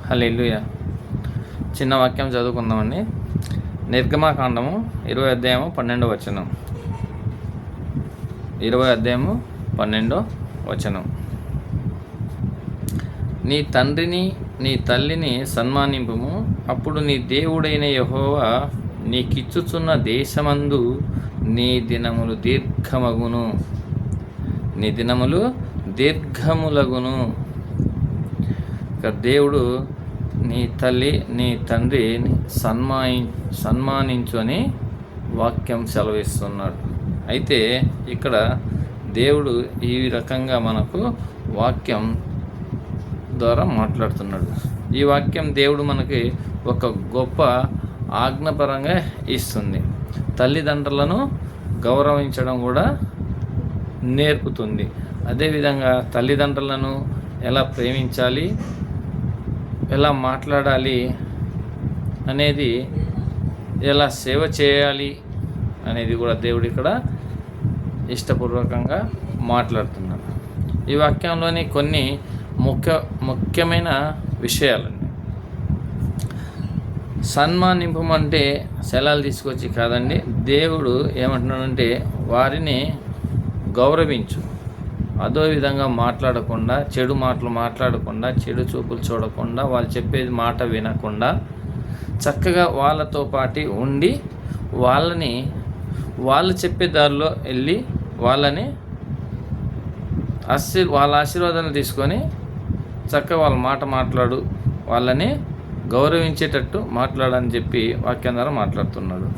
హల్లెలూయా. చిన్న వాక్యం చదువుకుందామండి. నిర్గమాకాండము 20 అధ్యాయము 12వ వచనం. 20 అధ్యాయము 12వ వచనం. నీ తండ్రిని నీ తల్లిని సన్మానింపుము, అప్పుడు నీ దేవుడైన యెహోవా నీకిచ్చుచున్న దేశమందు నీ దినములు దీర్ఘమగును. నీ దినములు దీర్ఘములగును. ఇక దేవుడు నీ తల్లి నీ తండ్రిని సన్మానించు అని వాక్యం సెలవిస్తున్నాడు. అయితే ఇక్కడ దేవుడు ఈ రకంగా మనకు వాక్యం ద్వారా మాట్లాడుతున్నాడు. ఈ వాక్యం దేవుడు మనకి ఒక గొప్ప ఆజ్ఞపరంగా ఇస్తుంది. తల్లిదండ్రులను గౌరవించడం కూడా నేర్పుతుంది. అదేవిధంగా తల్లిదండ్రులను ఎలా ప్రేమించాలి, ఎలా మాట్లాడాలి అనేది, ఎలా సేవ చేయాలి అనేది కూడా దేవుడు ఇక్కడ ఇష్టపూర్వకంగా మాట్లాడుతున్నాడు. ఈ వాక్యంలోని కొన్ని ముఖ్యమైన విషయాలండి. సన్మానింపమంటే సెలవులు తీసుకొచ్చి కాదండి. దేవుడు ఏమంటున్నాడంటే వారిని గౌరవించు. అదో విధంగా మాట్లాడకుండా, చెడు మాటలు మాట్లాడకుండా, చెడు చూపులు చూడకుండా, వాళ్ళు చెప్పేది మాట వినకుండా చక్కగా వాళ్ళతో పాటు ఉండి వాళ్ళు చెప్పే దారిలో వెళ్ళి వాళ్ళ ఆశీర్వాదాలు తీసుకొని చక్కగా వాళ్ళ మాట మాట్లాడు, వాళ్ళని గౌరవించేటట్టు మాట్లాడని చెప్పి వాక్యం ద్వారా మాట్లాడుతున్నాడు.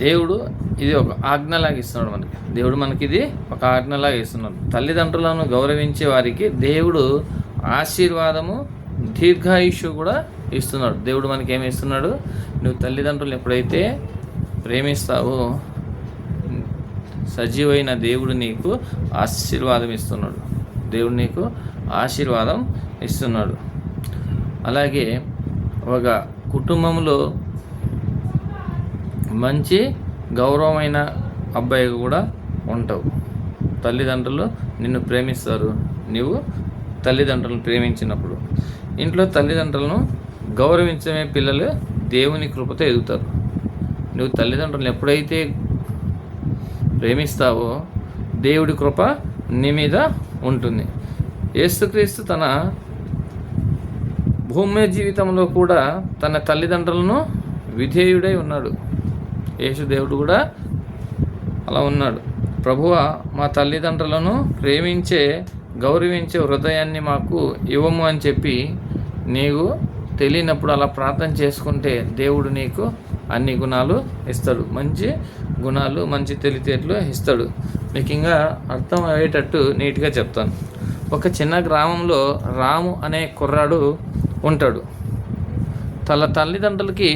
దేవుడు ఇది ఒక ఆజ్ఞలాగా ఇస్తున్నాడు మనకి. దేవుడు మనకి ఇది ఒక ఆజ్ఞలాగా ఇస్తున్నాడు. తల్లిదండ్రులను గౌరవించే వారికి దేవుడు ఆశీర్వాదము, దీర్ఘాయుష్యు కూడా ఇస్తున్నాడు. దేవుడు మనకి ఏమి ఇస్తున్నాడు? నువ్వు తల్లిదండ్రులను ఎప్పుడైతే ప్రేమిస్తావో సజీవైన దేవుడు నీకు ఆశీర్వాదం ఇస్తున్నాడు. దేవుడు నీకు ఆశీర్వాదం ఇస్తున్నాడు. అలాగే ఒక కుటుంబంలో మంచి గౌరవమైన అబ్బాయి కూడా ఉంటావు. తల్లిదండ్రులు నిన్ను ప్రేమిస్తారు. నువ్వు తల్లిదండ్రులను ప్రేమించినప్పుడు ఇంట్లో తల్లిదండ్రులను గౌరవించమే పిల్లలు దేవుని కృపతో ఎదుగుతారు. నువ్వు తల్లిదండ్రులను ఎప్పుడైతే ప్రేమిస్తావో దేవుడి కృప నీ మీద ఉంటుంది. యేసుక్రీస్తు తన భూమి జీవితంలో కూడా తన తల్లిదండ్రులను విధేయుడై ఉన్నాడు. యేసుదేవుడు కూడా అలా ఉన్నాడు. ప్రభువా, మా తల్లిదండ్రులను ప్రేమించే గౌరవించే హృదయాన్ని మాకు ఇవ్వము అని చెప్పి నీకు తెలియనప్పుడు అలా ప్రార్థన చేసుకుంటే దేవుడు నీకు అన్ని గుణాలు ఇస్తాడు. మంచి గుణాలు, మంచి తెలివితేటలు ఇస్తాడు. మీకు ఇంకా అర్థం అయ్యేటట్టు నీట్గా చెప్తాను. ఒక చిన్న గ్రామంలో రాము అనే కుర్రాడు ఉంటాడు. తల్లిదండ్రులకి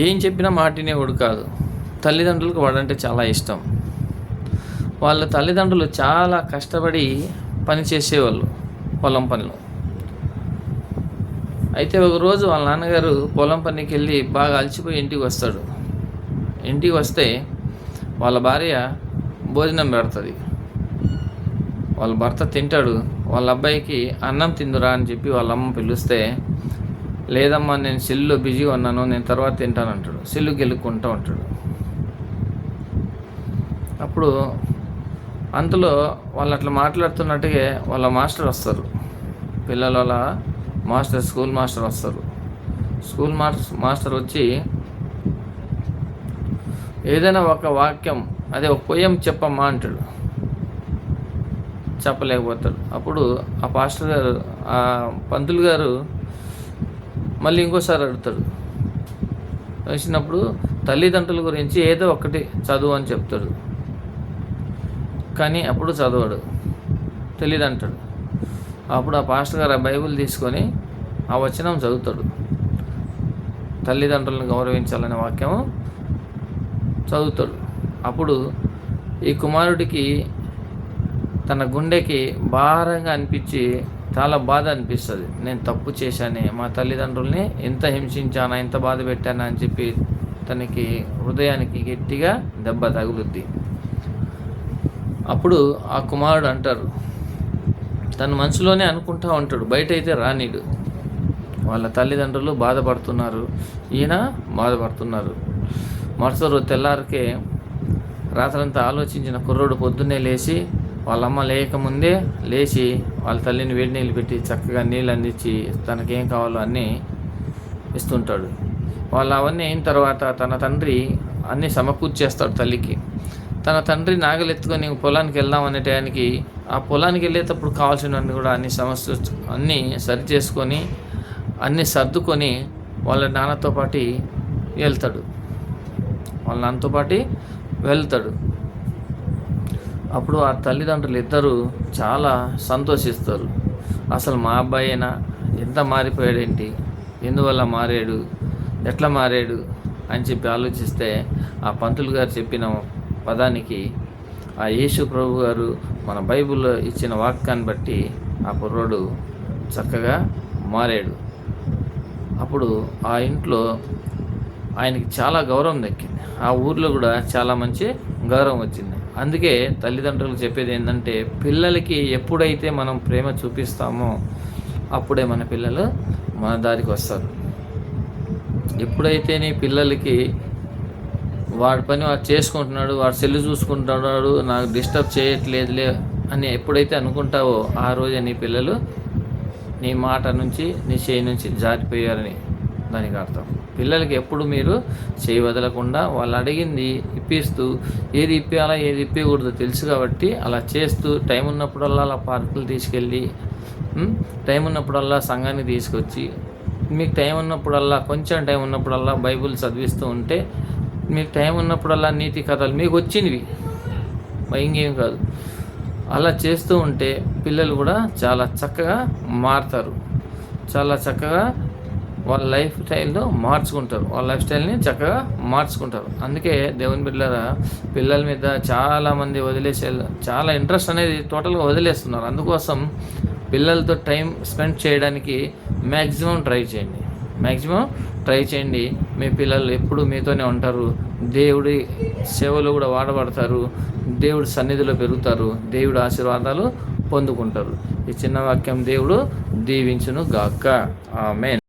ఏం చెప్పినా మాటినేవాడు కాదు. తల్లిదండ్రులకు వాడంటే చాలా ఇష్టం. వాళ్ళ తల్లిదండ్రులు చాలా కష్టపడి పని చేసేవాళ్ళు, పొలం పనిలో. అయితే ఒకరోజు వాళ్ళ నాన్నగారు పొలం పనికి వెళ్ళి బాగా అలసిపోయి ఇంటికి వస్తాడు. ఇంటికి వస్తే వాళ్ళ భార్య భోజనం పెడుతుంది. వాళ్ళ భర్త తింటాడు. వాళ్ళ అబ్బాయికి అన్నం తిందురా అని చెప్పి వాళ్ళ అమ్మ పిలుస్తే, లేదమ్మా నేను సెల్లులో బిజీగా ఉన్నాను, నేను తర్వాత తింటాను అంటాడు. సెల్లుకి వెళ్ళుకుంటూ ఉంటాడు. అప్పుడు అంతలో వాళ్ళు అట్లా మాట్లాడుతున్నట్టుగా వాళ్ళ మాస్టర్ వస్తారు. పిల్లల వాళ్ళ మాస్టర్, స్కూల్ మాస్టర్ వస్తారు. స్కూల్ మాస్టర్ వచ్చి ఏదైనా ఒక వాక్యం, అదే ఒక పొయ్యం చెప్పమ్మా అంటాడు. చెప్పలేకపోతాడు. అప్పుడు ఆ పాస్టర్ గారు, ఆ పంతులు గారు మళ్ళీ ఇంకోసారి అడుగుతాడు. వచ్చినప్పుడు తల్లిదండ్రుల గురించి ఏదో ఒకటి చదువు అని చెప్తాడు. కానీ అప్పుడు చదవడు, తెలియదు అంటాడు. అప్పుడు ఆ పాస్టర్ గారు ఆ బైబిల్ తీసుకొని ఆ వచనం చదువుతాడు. తల్లిదండ్రులను గౌరవించాలనే వాక్యము చదువుతాడు. అప్పుడు ఈ కుమారుడికి తన గుండెకి భారంగా అనిపించి చాలా బాధ అనిపిస్తుంది. నేను తప్పు చేశానే, మా తల్లిదండ్రుల్ని ఎంత హింసించానా, ఎంత బాధ పెట్టానా అని చెప్పి తనకి హృదయానికి గట్టిగా దెబ్బ తగులుద్ది. అప్పుడు ఆ కుమారుడు అంటారు, తన మనసులోనే అనుకుంటా ఉంటాడు, బయట అయితే రానీడు. వాళ్ళ తల్లిదండ్రులు బాధపడుతున్నారు, ఈయన బాధపడుతున్నారు. మరుసటి రోజు తెల్లారికే రాత్రంతా ఆలోచించిన కుర్రోడు పొద్దున్నే లేచి, వాళ్ళమ్మ లేకముందే లేచి వాళ్ళ తల్లిని వేడి నీళ్ళు పెట్టి చక్కగా నీళ్ళు అందించి తనకేం కావాలో అన్నీ ఇస్తుంటాడు. వాళ్ళు అవన్నీ అయిన తర్వాత తన తండ్రి అన్నీ సమకూర్చేస్తాడు తల్లికి. తన తండ్రి నాగలెత్తుకొని పొలానికి వెళ్దాం అనే టయానికి ఆ పొలానికి వెళ్ళేటప్పుడు కావాల్సినవన్నీ కూడా అన్నీ సరి చేసుకొని అన్నీ సర్దుకొని వాళ్ళ నాన్నతో పాటు వెళ్తాడు. వాళ్ళ నాన్నతో పాటు వెళ్తాడు. అప్పుడు ఆ తల్లిదండ్రులు ఇద్దరు చాలా సంతోషిస్తారు. అసలు మా అబ్బాయి అయినా ఎంత మారిపోయాడేంటి, ఎందువల్ల మారాడు, ఎట్లా మారాడు అని చెప్పి ఆలోచిస్తే ఆ పంతులు గారు చెప్పిన పదానికి ఆ యేసు ప్రభు గారు మన బైబిల్లో ఇచ్చిన వాక్యాన్ని బట్టి ఆ కుర్రోడు చక్కగా మారాడు. అప్పుడు ఆ ఇంట్లో ఆయనకి చాలా గౌరవం దక్కింది. ఆ ఊర్లో కూడా చాలా మంచి గౌరవం వచ్చింది. అందుకే తల్లిదండ్రులు చెప్పేది ఏంటంటే, పిల్లలకి ఎప్పుడైతే మనం ప్రేమ చూపిస్తామో అప్పుడే మన పిల్లలు మన దారికి వస్తారు. ఎప్పుడైతే నీ పిల్లలకి వాడి పని వాడు చేసుకుంటున్నాడు, వాడు సెల్లు చూసుకుంటున్నాడు, నాకు డిస్టర్బ్ చేయట్లేదులే అని ఎప్పుడైతే అనుకుంటావో ఆ రోజే నీ పిల్లలు నీ మాట నుంచి నీ చేయి నుంచి జారిపోయారని దానికి అర్థం. పిల్లలకి ఎప్పుడు మీరు చేయి వదలకుండా వాళ్ళు అడిగింది ఇప్పిస్తూ, ఏది ఇప్పేయాలా ఏది ఇప్పకూడదు తెలుసు కాబట్టి అలా చేస్తూ, టైం ఉన్నప్పుడల్లా అలా పార్కులు తీసుకెళ్ళి, టైం ఉన్నప్పుడల్లా సంఘానికి తీసుకొచ్చి, మీకు టైం ఉన్నప్పుడల్లా కొంచెం టైం ఉన్నప్పుడల్లా బైబిల్ చదివిస్తూ ఉంటే, మీకు టైం ఉన్నప్పుడల్లా నీతి కథలు మీకు వచ్చినవి ఇంకేం కాదు, అలా చేస్తూ ఉంటే పిల్లలు కూడా చాలా చక్కగా మారుతారు. చాలా చక్కగా వాళ్ళ లైఫ్ స్టైల్లో మార్చుకుంటారు, వాళ్ళ లైఫ్ స్టైల్ని చక్కగా మార్చుకుంటారు. అందుకే దేవుని బిడ్డలారా, పిల్లల మీద చాలామంది చాలా ఇంట్రెస్ట్ అనేది టోటల్గా వదిలేస్తున్నారు. అందుకోసం పిల్లలతో టైం స్పెండ్ చేయడానికి మ్యాక్సిమం ట్రై చేయండి. మీ పిల్లలు ఎప్పుడు మీతోనే ఉంటారు, దేవుడి సేవలో కూడా వాడబడతారు, దేవుడి సన్నిధిలో పెరుగుతారు, దేవుడి ఆశీర్వాదాలు పొందుకుంటారు. ఈ చిన్న వాక్యం దేవుడు దీవించును గాక. ఆమేన్.